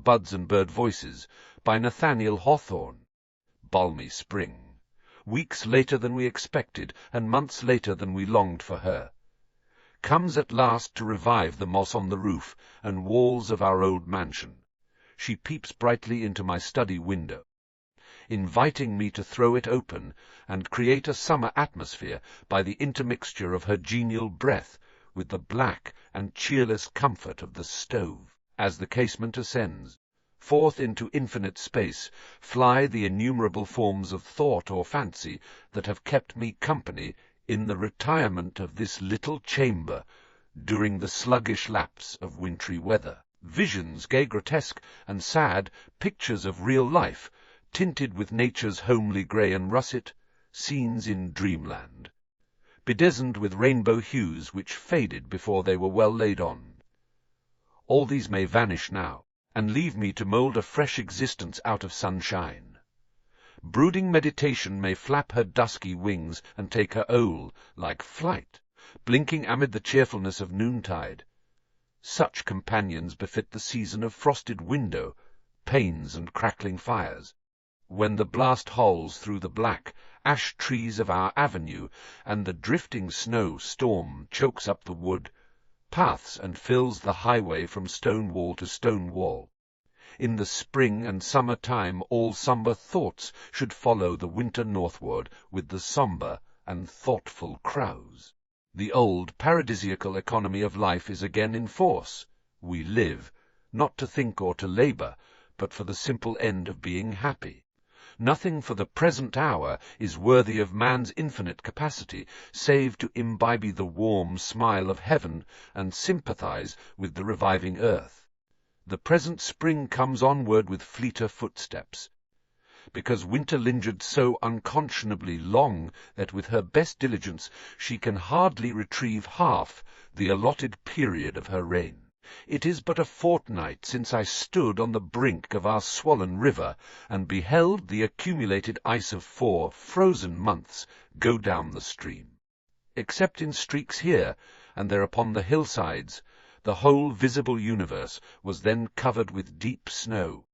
buds and bird voices, by Nathaniel Hawthorne. Balmy spring. Weeks later than we expected, and months later than we longed for her, comes at last to revive the moss on the roof and walls of our old mansion. She peeps brightly into my study window, inviting me to throw it open and create a summer atmosphere by the intermixture of her genial breath with the black and cheerless comfort of the stove. As the casement ascends, forth into infinite space fly the innumerable forms of thought or fancy that have kept me company in the retirement of this little chamber during the sluggish lapse of wintry weather. Visions, gay, grotesque, and sad, pictures of real life, tinted with nature's homely grey and russet, scenes in dreamland, bedizened with rainbow hues which faded before they were well laid on. All these may vanish now, and leave me to mould a fresh existence out of sunshine. Brooding meditation may flap her dusky wings and take her owl-like flight, blinking amid the cheerfulness of noontide. Such companions befit the season of frosted window, panes and crackling fires, when the blast howls through the black ash trees of our avenue, and the drifting snow storm chokes up the wood paths and fills the highway from stone wall to stone wall. In the spring and summer time all sombre thoughts should follow the winter northward with the sombre and thoughtful crows. The old paradisiacal economy of life is again in force. We live, not to think or to labour, but for the simple end of being happy. Nothing for the present hour is worthy of man's infinite capacity, save to imbibe the warm smile of heaven and sympathize with the reviving earth. The present spring comes onward with fleeter footsteps, because winter lingered so unconscionably long that with her best diligence she can hardly retrieve half the allotted period of her reign. It is but a fortnight since I stood on the brink of our swollen river and beheld the accumulated ice of 4 frozen months go down the stream. Except in streaks here and there upon the hillsides, the whole visible universe was then covered with deep snow,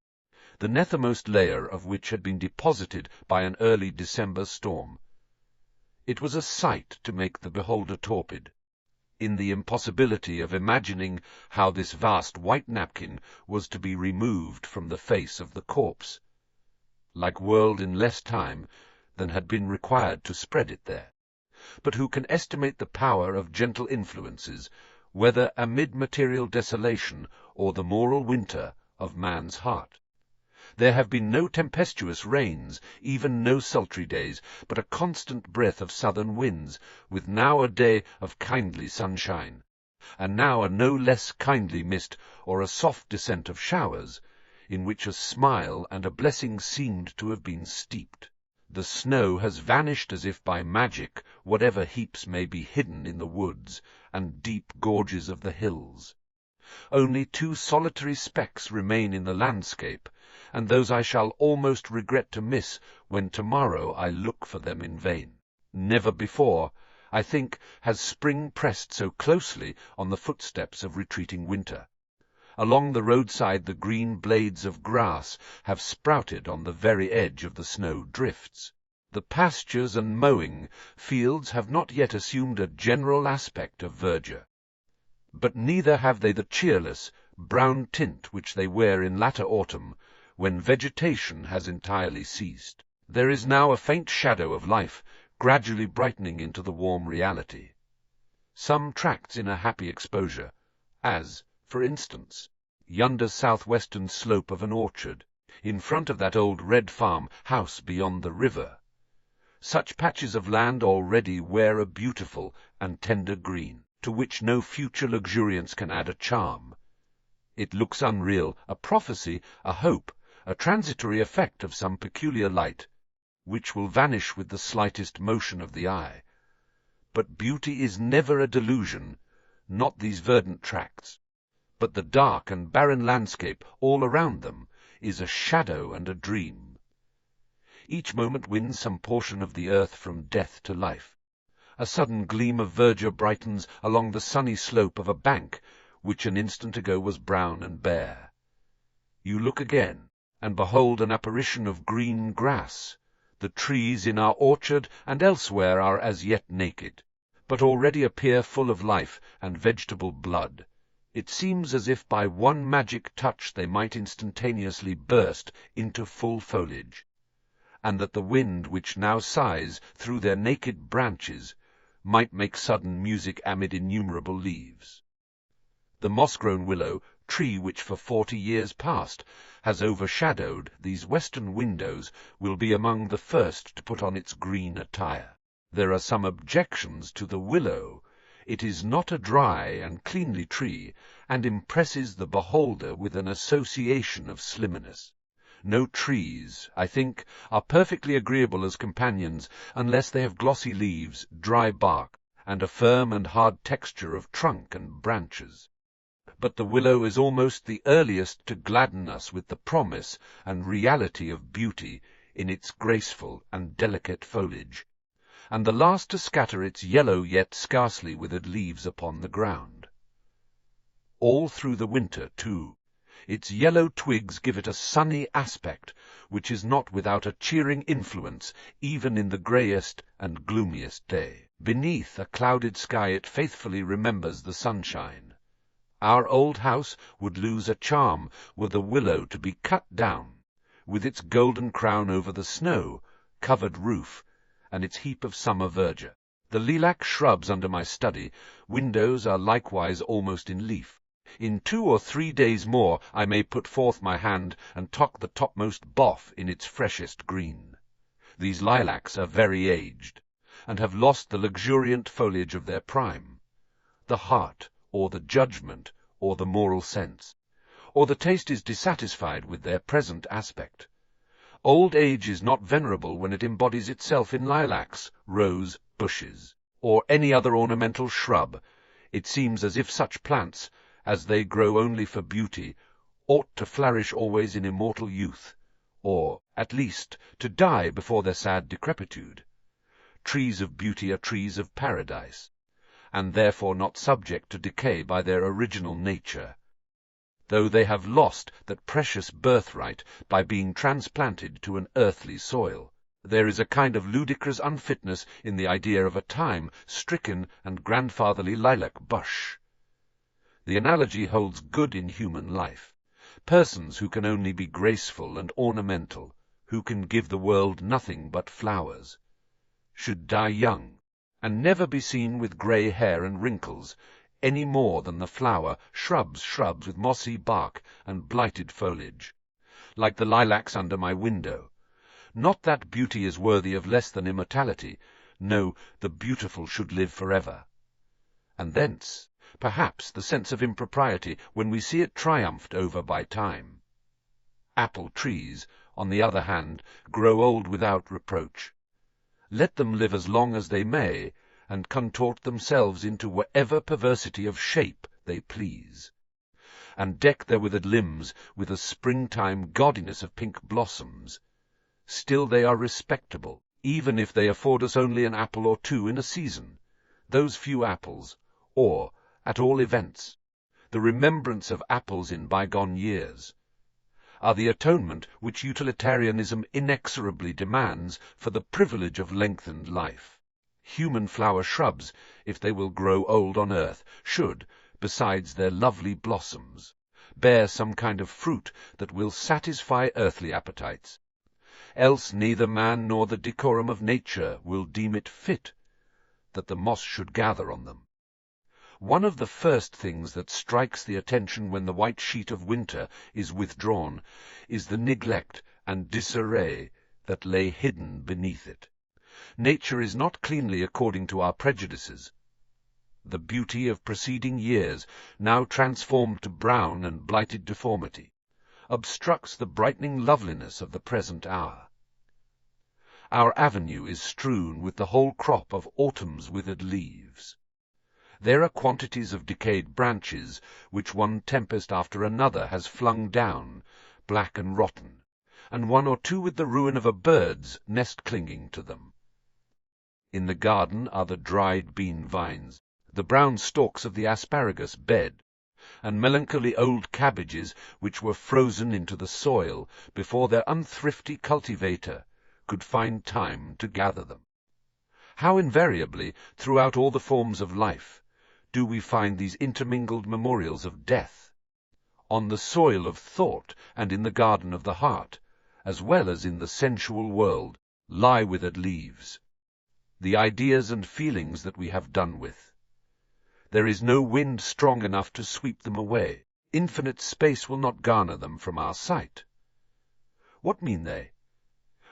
the nethermost layer of which had been deposited by an early December storm. It was a sight to make the beholder torpid, in the impossibility of imagining how this vast white napkin was to be removed from the face of the corpse, like whirled in less time than had been required to spread it there. But who can estimate the power of gentle influences, whether amid material desolation or the moral winter of man's heart? There have been no tempestuous rains, even no sultry days, but a constant breath of southern winds, with now a day of kindly sunshine, and now a no less kindly mist or a soft descent of showers, in which a smile and a blessing seemed to have been steeped. The snow has vanished as if by magic, whatever heaps may be hidden in the woods and deep gorges of the hills. Only 2 solitary specks remain in the landscape, and those I shall almost regret to miss when tomorrow I look for them in vain. Never before, I think, has spring pressed so closely on the footsteps of retreating winter. Along the roadside the green blades of grass have sprouted on the very edge of the snow drifts. The pastures and mowing fields have not yet assumed a general aspect of verdure, but neither have they the cheerless, brown tint which they wear in latter autumn, when vegetation has entirely ceased. There is now a faint shadow of life gradually brightening into the warm reality. Some tracts in a happy exposure, as, for instance, yonder southwestern slope of an orchard, in front of that old red farm house beyond the river. Such patches of land already wear a beautiful and tender green, to which no future luxuriance can add a charm. It looks unreal, a prophecy, a hope, a transitory effect of some peculiar light, which will vanish with the slightest motion of the eye. But beauty is never a delusion, not these verdant tracts, but the dark and barren landscape all around them is a shadow and a dream. Each moment wins some portion of the earth from death to life. A sudden gleam of verdure brightens along the sunny slope of a bank which an instant ago was brown and bare. You you look again, and behold an apparition of green grass. The trees in our orchard and elsewhere are as yet naked, but already appear full of life and vegetable blood. It seems as if by one magic touch they might instantaneously burst into full foliage, and that the wind which now sighs through their naked branches might make sudden music amid innumerable leaves. The moss-grown willow, tree which for 40 years past has overshadowed these western windows, will be among the first to put on its green attire. There are some objections to the willow. It is not a dry and cleanly tree, and impresses the beholder with an association of slimness. No trees, I think, are perfectly agreeable as companions unless they have glossy leaves, dry bark, and a firm and hard texture of trunk and branches. But the willow is almost the earliest to gladden us with the promise and reality of beauty in its graceful and delicate foliage, and the last to scatter its yellow yet scarcely withered leaves upon the ground. All through the winter, too, its yellow twigs give it a sunny aspect, which is not without a cheering influence even in the greyest and gloomiest day. Beneath a clouded sky it faithfully remembers the sunshine. Our old house would lose a charm were the willow to be cut down, with its golden crown over the snow-covered roof, and its heap of summer verdure. The lilac shrubs under my study windows are likewise almost in leaf. In 2 or 3 days more I may put forth my hand and tuck the topmost bough in its freshest green. These lilacs are very aged, and have lost the luxuriant foliage of their prime. The heart, or the judgment, or the moral sense, or the taste is dissatisfied with their present aspect. Old age is not venerable when it embodies itself in lilacs, rose bushes, or any other ornamental shrub. It seems as if such plants, as they grow only for beauty, ought to flourish always in immortal youth, or, at least, to die before their sad decrepitude. Trees of beauty are trees of paradise, and therefore not subject to decay by their original nature, though they have lost that precious birthright by being transplanted to an earthly soil. There is a kind of ludicrous unfitness in the idea of a time-stricken and grandfatherly lilac bush. The analogy holds good in human life. Persons who can only be graceful and ornamental, who can give the world nothing but flowers, should die young, and never be seen with grey hair and wrinkles, any more than the flower, shrubs with mossy bark and blighted foliage, like the lilacs under my window. Not that beauty is worthy of less than immortality. No, the beautiful should live forever. And thence, perhaps, the sense of impropriety when we see it triumphed over by time. Apple trees, on the other hand, grow old without reproach. Let them live as long as they may, and contort themselves into whatever perversity of shape they please, and deck their withered limbs with a springtime gaudiness of pink blossoms. Still they are respectable, even if they afford us only an apple or 2 in a season. Those few apples, or, at all events, the remembrance of apples in bygone years, are the atonement which utilitarianism inexorably demands for the privilege of lengthened life. Human flower shrubs, if they will grow old on earth, should, besides their lovely blossoms, bear some kind of fruit that will satisfy earthly appetites. Else neither man nor the decorum of nature will deem it fit that the moss should gather on them. One of the first things that strikes the attention when the white sheet of winter is withdrawn is the neglect and disarray that lay hidden beneath it. Nature is not cleanly according to our prejudices. The beauty of preceding years, now transformed to brown and blighted deformity, obstructs the brightening loveliness of the present hour. Our avenue is strewn with the whole crop of autumn's withered leaves. There are quantities of decayed branches which one tempest after another has flung down, black and rotten, and 1 or 2 with the ruin of a bird's nest clinging to them. In the garden are the dried bean vines, the brown stalks of the asparagus bed, and melancholy old cabbages which were frozen into the soil before their unthrifty cultivator could find time to gather them. How invariably, throughout all the forms of life, do we find these intermingled memorials of death, on the soil of thought and in the garden of the heart, as well as in the sensual world, lie withered leaves, the ideas and feelings that we have done with. There is no wind strong enough to sweep them away. Infinite space will not garner them from our sight. What mean they?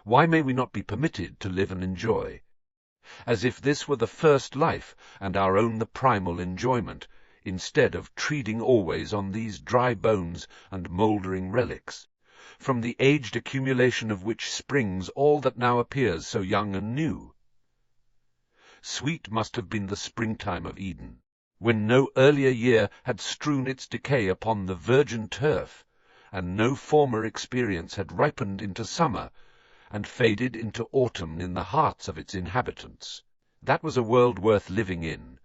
Why may we not be permitted to live and enjoy? As if this were the first life, and our own the primal enjoyment, instead of treading always on these dry bones and mouldering relics, from the aged accumulation of which springs all that now appears so young and new. Sweet must have been the springtime of Eden, when no earlier year had strewn its decay upon the virgin turf, and no former experience had ripened into summer, and faded into autumn in the hearts of its inhabitants. That was a world worth living in.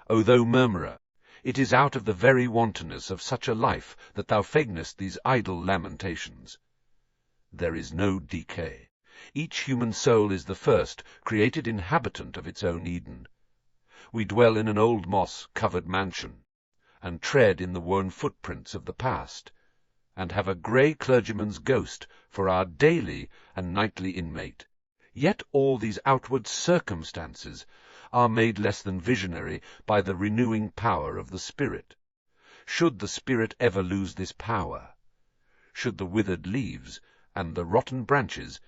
O thou murmurer, it is out of the very wantonness of such a life that thou feignest these idle lamentations. There is no decay. Each human soul is the first, created inhabitant of its own Eden. We dwell in an old moss-covered mansion, and tread in the worn footprints of the past, and have a grey clergyman's ghost for our daily and nightly inmate. Yet all these outward circumstances are made less than visionary by the renewing power of the Spirit. Should the Spirit ever lose this power, should the withered leaves, and the rotten branches,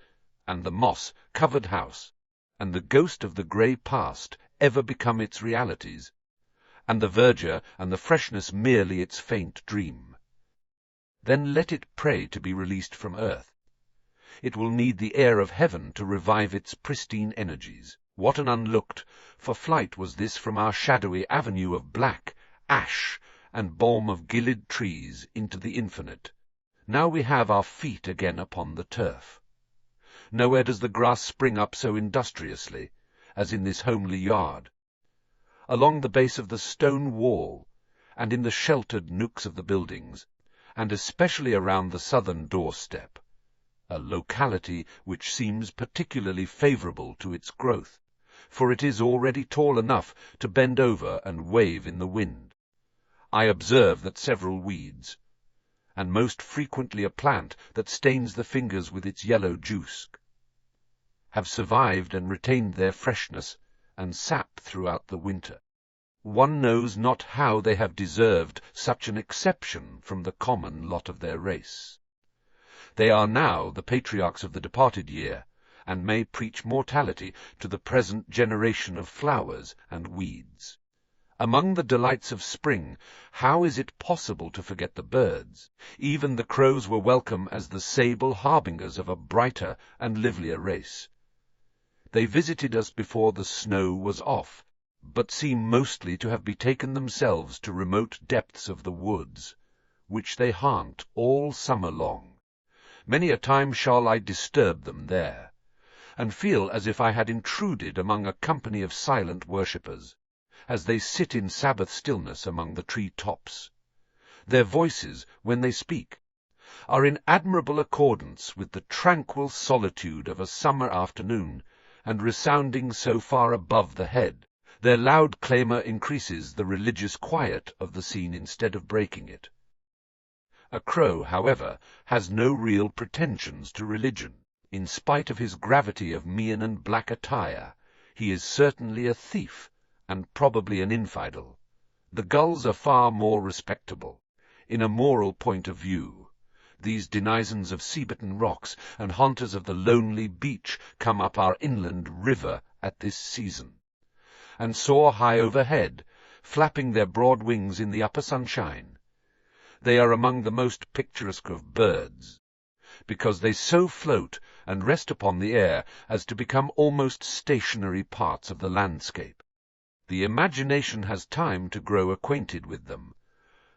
and the moss-covered house, and the ghost of the grey past ever become its realities, and the verdure and the freshness merely its faint dream, then let it pray to be released from earth. It will need the air of heaven to revive its pristine energies. What an unlooked for flight was this from our shadowy avenue of black, ash, and balm of Gilead trees into the infinite. Now we have our feet again upon the turf. Nowhere does the grass spring up so industriously as in this homely yard. Along the base of the stone wall, and in the sheltered nooks of the buildings, and especially around the southern doorstep, a locality which seems particularly favourable to its growth, for it is already tall enough to bend over and wave in the wind. I observe that several weeds, and most frequently a plant that stains the fingers with its yellow juice, have survived and retained their freshness and sap throughout the winter. One knows not how they have deserved such an exception from the common lot of their race. They are now the patriarchs of the departed year, and may preach mortality to the present generation of flowers and weeds. Among the delights of spring, how is it possible to forget the birds? Even the crows were welcome as the sable harbingers of a brighter and livelier race. They visited us before the snow was off, but seem mostly to have betaken themselves to remote depths of the woods, which they haunt all summer long. Many a time shall I disturb them there, and feel as if I had intruded among a company of silent worshippers, as they sit in Sabbath stillness among the tree-tops. Their voices, when they speak, are in admirable accordance with the tranquil solitude of a summer afternoon, and resounding so far above the head, their loud clamour increases the religious quiet of the scene instead of breaking it. A crow, however, has no real pretensions to religion. In spite of his gravity of mien and black attire, he is certainly a thief, and probably an infidel. The gulls are far more respectable, in a moral point of view. These denizens of sea-bitten rocks and haunters of the lonely beach come up our inland river at this season, and soar high overhead, flapping their broad wings in the upper sunshine. They are among the most picturesque of birds, because they so float and rest upon the air as to become almost stationary parts of the landscape. The imagination has time to grow acquainted with them.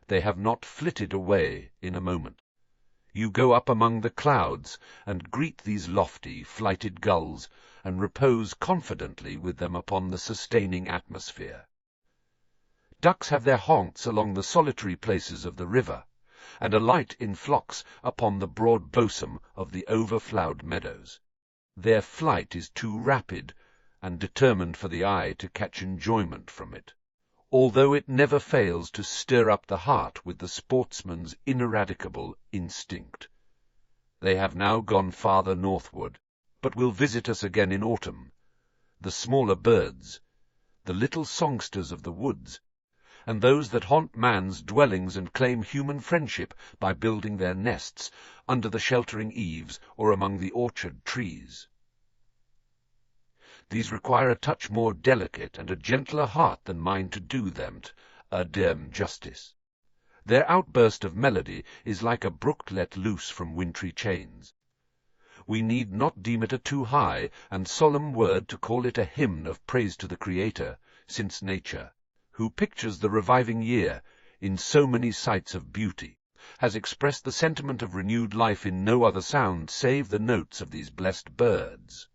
They have not flitted away in a moment. You go up among the clouds, and greet these lofty, flighted gulls, and repose confidently with them upon the sustaining atmosphere. Ducks have their haunts along the solitary places of the river, and alight in flocks upon the broad bosom of the overflowed meadows. Their flight is too rapid and determined for the eye to catch enjoyment from it, although it never fails to stir up the heart with the sportsman's ineradicable instinct. They have now gone farther northward, but will visit us again in autumn. The smaller birds, the little songsters of the woods, and those that haunt man's dwellings and claim human friendship by building their nests under the sheltering eaves or among the orchard trees. These require a touch more delicate and a gentler heart than mine to do them justice. Their outburst of melody is like a brook let loose from wintry chains. We need not deem it a too high and solemn word to call it a hymn of praise to the Creator, since nature, who pictures the reviving year in so many sights of beauty, has expressed the sentiment of renewed life in no other sound save the notes of these blessed birds.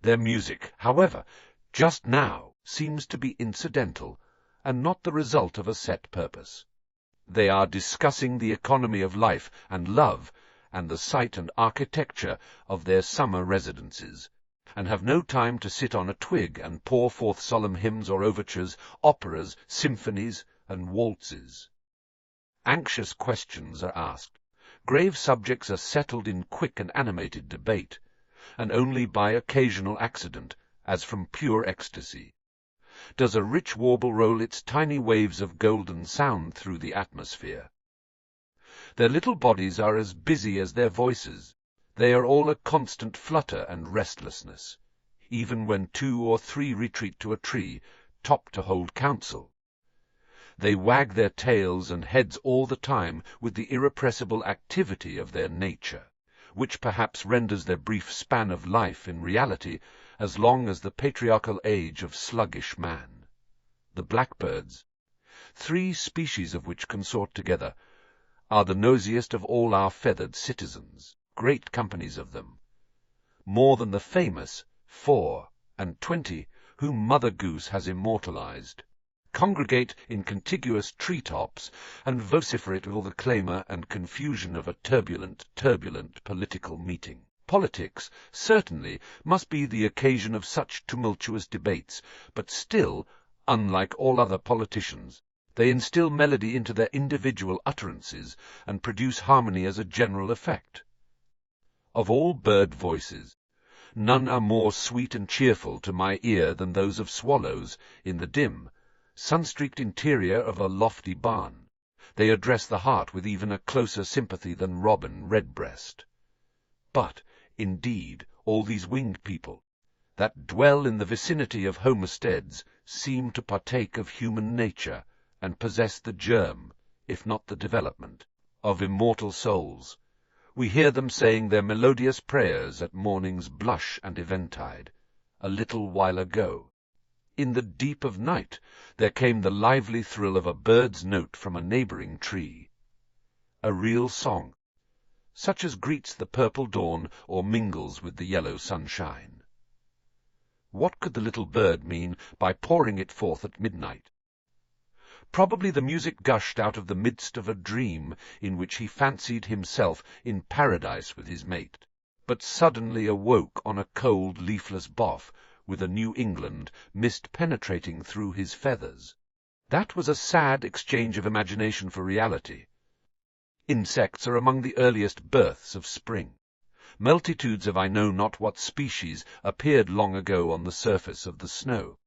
Their music, however, just now seems to be incidental, and not the result of a set purpose. They are discussing the economy of life and love, and the site and architecture of their summer residences, and have no time to sit on a twig and pour forth solemn hymns or overtures, operas, symphonies, and waltzes. Anxious questions are asked. Grave subjects are settled in quick and animated debate, and only by occasional accident, as from pure ecstasy, does a rich warble roll its tiny waves of golden sound through the atmosphere. Their little bodies are as busy as their voices. They are all a constant flutter and restlessness, even when 2 or 3 retreat to a tree, top to hold counsel. They wag their tails and heads all the time with the irrepressible activity of their nature, which perhaps renders their brief span of life in reality as long as the patriarchal age of sluggish man. The blackbirds, 3 species of which consort together, are the noisiest of all our feathered citizens, great companies of them, more than the famous 4 and 20 whom Mother Goose has immortalized, congregate in contiguous tree-tops and vociferate with all the clamour and confusion of a turbulent political meeting. Politics, certainly, must be the occasion of such tumultuous debates, but still, unlike all other politicians, they instill melody into their individual utterances and produce harmony as a general effect. Of all bird voices, none are more sweet and cheerful to my ear than those of swallows in the dim, sun-streaked interior of a lofty barn. They address the heart with even a closer sympathy than robin redbreast. But, indeed, all these winged people that dwell in the vicinity of homesteads seem to partake of human nature, and possess the germ, if not the development, of immortal souls. We hear them saying their melodious prayers at morning's blush and eventide. A little while ago, in the deep of night, there came the lively thrill of a bird's note from a neighboring tree. A real song, such as greets the purple dawn or mingles with the yellow sunshine. What could the little bird mean by pouring it forth at midnight? Probably the music gushed out of the midst of a dream in which he fancied himself in paradise with his mate, but suddenly awoke on a cold, leafless bough, with a New England mist penetrating through his feathers. That was a sad exchange of imagination for reality. Insects are among the earliest births of spring. Multitudes of I know not what species appeared long ago on the surface of the snow.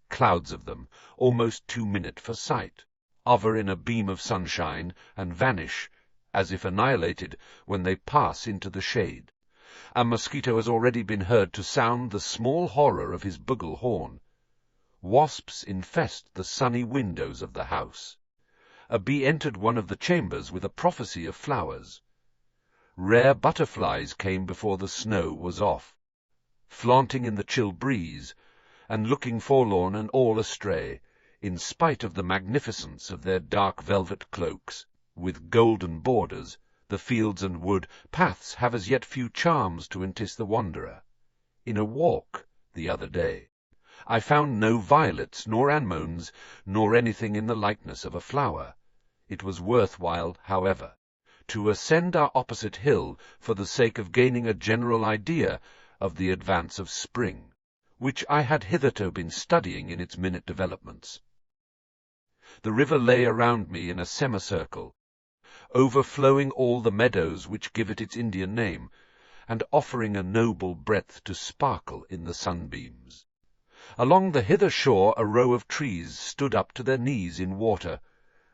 Clouds of them, almost too minute for sight, hover in a beam of sunshine and vanish, as if annihilated, when they pass into the shade. A mosquito has already been heard to sound the small horror of his bugle horn. Wasps infest the sunny windows of the house. A bee entered one of the chambers with a prophecy of flowers. Rare butterflies came before the snow was off, flaunting in the chill breeze, and looking forlorn and all astray, in spite of the magnificence of their dark velvet cloaks, with golden borders. The fields and wood paths have as yet few charms to entice the wanderer. In a walk, the other day, I found no violets, nor anemones, nor anything in the likeness of a flower. It was worthwhile, however, to ascend our opposite hill for the sake of gaining a general idea of the advance of spring, which I had hitherto been studying in its minute developments. The river lay around me in a semicircle, overflowing all the meadows which give it its Indian name, and offering a noble breadth to sparkle in the sunbeams. Along the hither shore a row of trees stood up to their knees in water,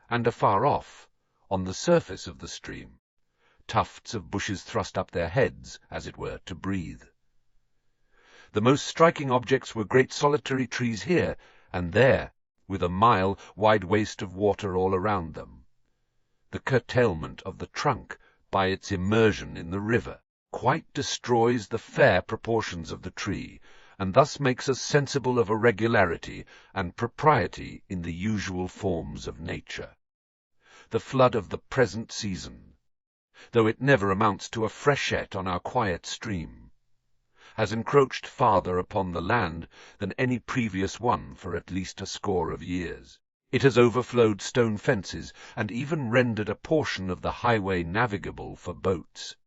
and afar off, on the surface of the stream, tufts of bushes thrust up their heads, as it were, to breathe. The most striking objects were great solitary trees here and there, with a mile-wide waste of water all around them. The curtailment of the trunk, by its immersion in the river, quite destroys the fair proportions of the tree, and thus makes us sensible of a regularity and propriety in the usual forms of nature. The flood of the present season, though it never amounts to a freshet on our quiet stream, has encroached farther upon the land than any previous one for at least a score of years. It has overflowed stone fences, and even rendered a portion of the highway navigable for boats.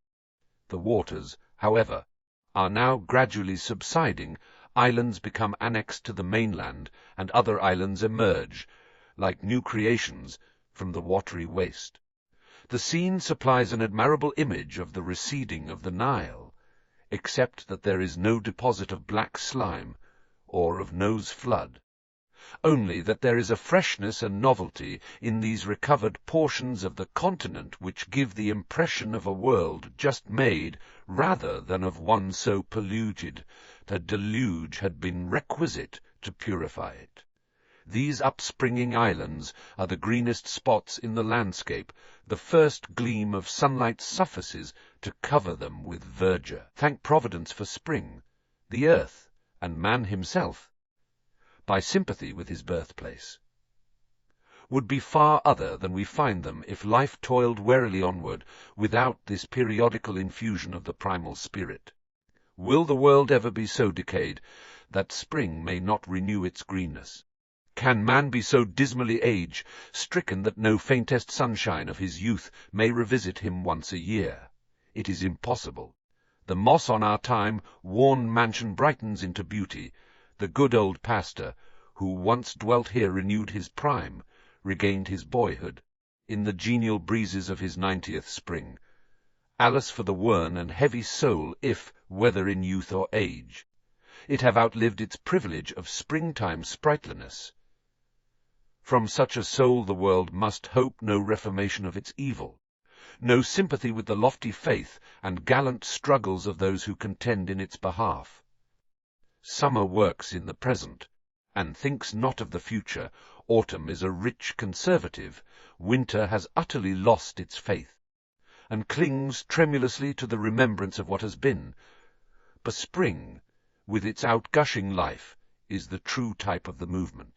The waters, however, are now gradually subsiding, islands become annexed to the mainland, and other islands emerge, like new creations, from the watery waste. The scene supplies an admirable image of the receding of the Nile, except that there is no deposit of black slime, or of nose flood, only that there is a freshness and novelty in these recovered portions of the continent which give the impression of a world just made, rather than of one so polluted that a deluge had been requisite to purify it. These upspringing islands are the greenest spots in the landscape. The first gleam of sunlight suffices to cover them with verdure. Thank Providence for spring, the earth, and man himself, by sympathy with his birthplace, would be far other than we find them if life toiled wearily onward without this periodical infusion of the primal spirit. Will the world ever be so decayed that spring may not renew its greenness? Can man be so dismally age-stricken that no faintest sunshine of his youth may revisit him once a year? It is impossible. The moss on our time-worn mansion brightens into beauty. The good old pastor, who once dwelt here, renewed his prime, regained his boyhood, in the genial breezes of his 90th spring. Alas for the worn and heavy soul, if, whether in youth or age, it have outlived its privilege of springtime sprightliness. From such a soul the world must hope no reformation of its evil, no sympathy with the lofty faith and gallant struggles of those who contend in its behalf. Summer works in the present, and thinks not of the future. Autumn is a rich conservative. Winter has utterly lost its faith, and clings tremulously to the remembrance of what has been. But spring, with its outgushing life, is the true type of the movement.